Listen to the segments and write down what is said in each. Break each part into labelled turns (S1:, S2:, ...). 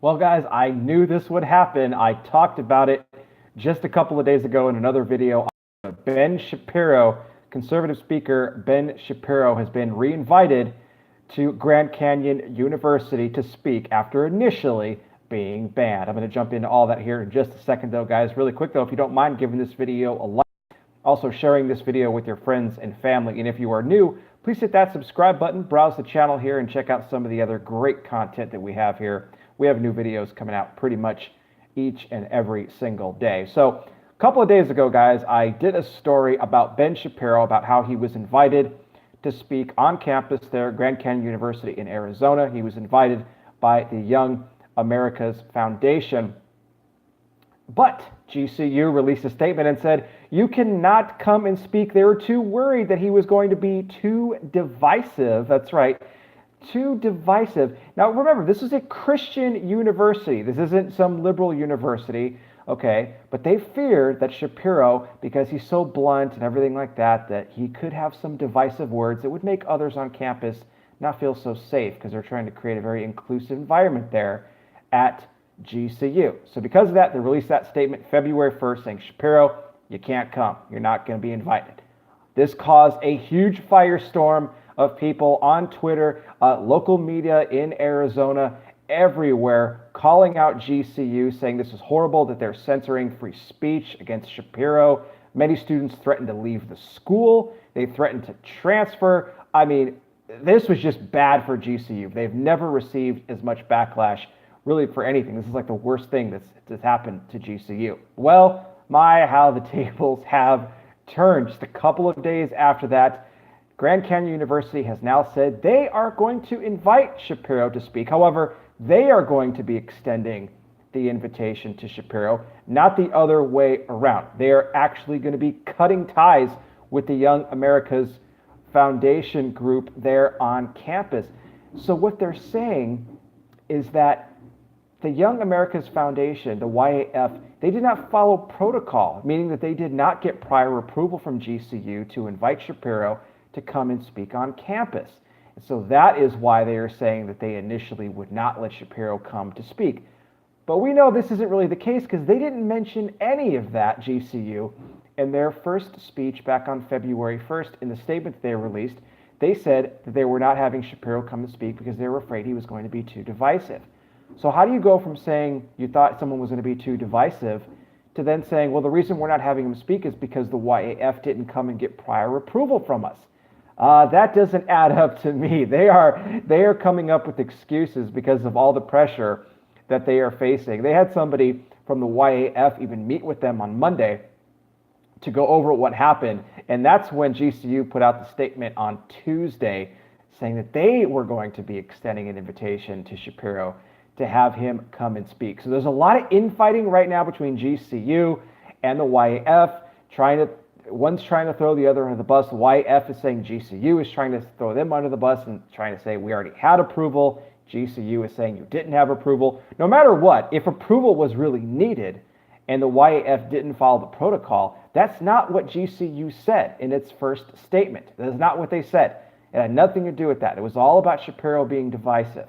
S1: Well, guys, I knew this would happen. I talked about it just a couple of days ago in another video. Ben Shapiro, conservative speaker Ben Shapiro, has been reinvited to Grand Canyon University to speak after initially being banned. I'm going to jump into all that here in just a second, though, guys. Really quick, though, if you don't mind giving this video a like, also sharing this video with your friends and family. And if you are new, please hit that subscribe button, browse the channel here, and check out some of the other great content that we have here. We have new videos coming out pretty much each and every single day. So a couple of days ago, guys, I did a story about Ben Shapiro, about how he was invited to speak on campus there at Grand Canyon University in Arizona. He was invited by the Young America's Foundation. But GCU released a statement and said, you cannot come and speak. They were too worried that he was going to be too divisive. That's right, too divisive. Now, remember, this is a Christian university. This isn't some liberal university, okay? But they feared that Shapiro, because he's so blunt and everything like that, that he could have some divisive words that would make others on campus not feel so safe, because they're trying to create a very inclusive environment there at GCU. So because of that, they released that statement February 1st saying, Shapiro, you can't come. You're not going to be invited. This caused a huge firestorm of people on Twitter, local media in Arizona, everywhere, calling out GCU, saying this is horrible, that they're censoring free speech against Shapiro. Many students threatened to leave the school. They threatened to transfer. I mean, this was just bad for GCU. They've never received as much backlash really for anything. This is like the worst thing that's happened to GCU. Well, my, how the tables have turned. Just a couple of days after that, Grand Canyon University has now said they are going to invite Shapiro to speak. However, they are going to be extending the invitation to Shapiro, not the other way around. They are actually going to be cutting ties with the Young America's Foundation group there on campus. So what they're saying is that the Young America's Foundation, the YAF, they did not follow protocol, meaning that they did not get prior approval from GCU to invite Shapiro to come and speak on campus. And so that is why they are saying that they initially would not let Shapiro come to speak. But we know this isn't really the case because they didn't mention any of that, GCU, in their first speech back on February 1st. In the statement that they released, they said that they were not having Shapiro come and speak because they were afraid he was going to be too divisive. So how do you go from saying you thought someone was going to be too divisive to then saying, well, the reason we're not having him speak is because the YAF didn't come and get prior approval from us? That doesn't add up to me. They are coming up with excuses because of all the pressure that they are facing. They had somebody from the YAF even meet with them on Monday to go over what happened. And that's when GCU put out the statement on Tuesday saying that they were going to be extending an invitation to Shapiro to have him come and speak. So there's a lot of infighting right now between GCU and the YAF, one's trying to throw the other under the bus. The YAF is saying GCU is trying to throw them under the bus and trying to say we already had approval. GCU is saying you didn't have approval. No matter what, if approval was really needed and the YAF didn't follow the protocol, that's not what GCU said in its first statement. That is not what they said. It had nothing to do with that. It was all about Shapiro being divisive.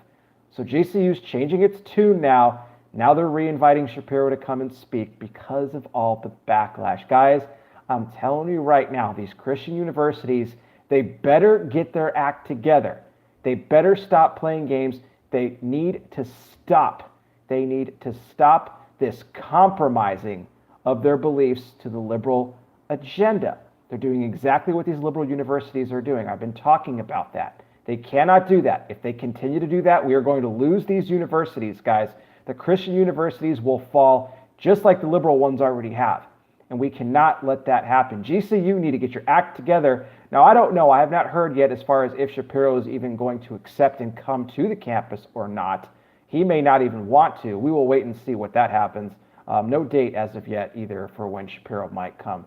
S1: So GCU's changing its tune now. Now they're re-inviting Shapiro to come and speak because of all the backlash. Guys, I'm telling you right now, these Christian universities, they better get their act together. They better stop playing games. They need to stop. They need to stop this compromising of their beliefs to the liberal agenda. They're doing exactly what these liberal universities are doing. I've been talking about that. They cannot do that. If they continue to do that, we are going to lose these universities, guys. The Christian universities will fall just like the liberal ones already have. And we cannot let that happen. GCU need to get your act together. Now, I don't know. I have not heard yet as far as if Shapiro is even going to accept and come to the campus or not. He may not even want to. We will wait and see what that happens. No date as of yet either for when Shapiro might come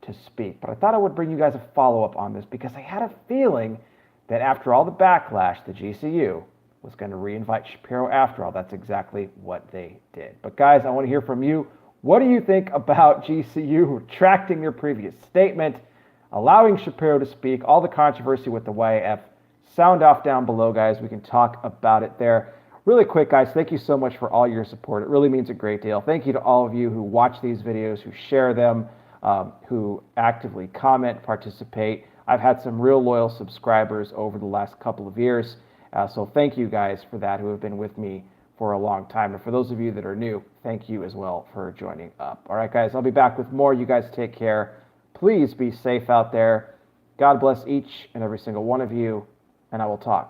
S1: to speak. But I thought I would bring you guys a follow-up on this because I had a feeling that after all the backlash, the GCU was going to re-invite Shapiro after all. That's exactly what they did. But guys, I want to hear from you. What do you think about GCU retracting their previous statement, allowing Shapiro to speak, all the controversy with the YAF? Sound off down below, guys. We can talk about it there. Really quick, guys, thank you so much for all your support. It really means a great deal. Thank you to all of you who watch these videos, who share them, who actively comment, participate. I've had some real loyal subscribers over the last couple of years. So thank you guys for that, who have been with me for a long time. And for those of you that are new, thank you as well for joining up. All right, guys, I'll be back with more. You guys take care. Please be safe out there. God bless each and every single one of you, and I will talk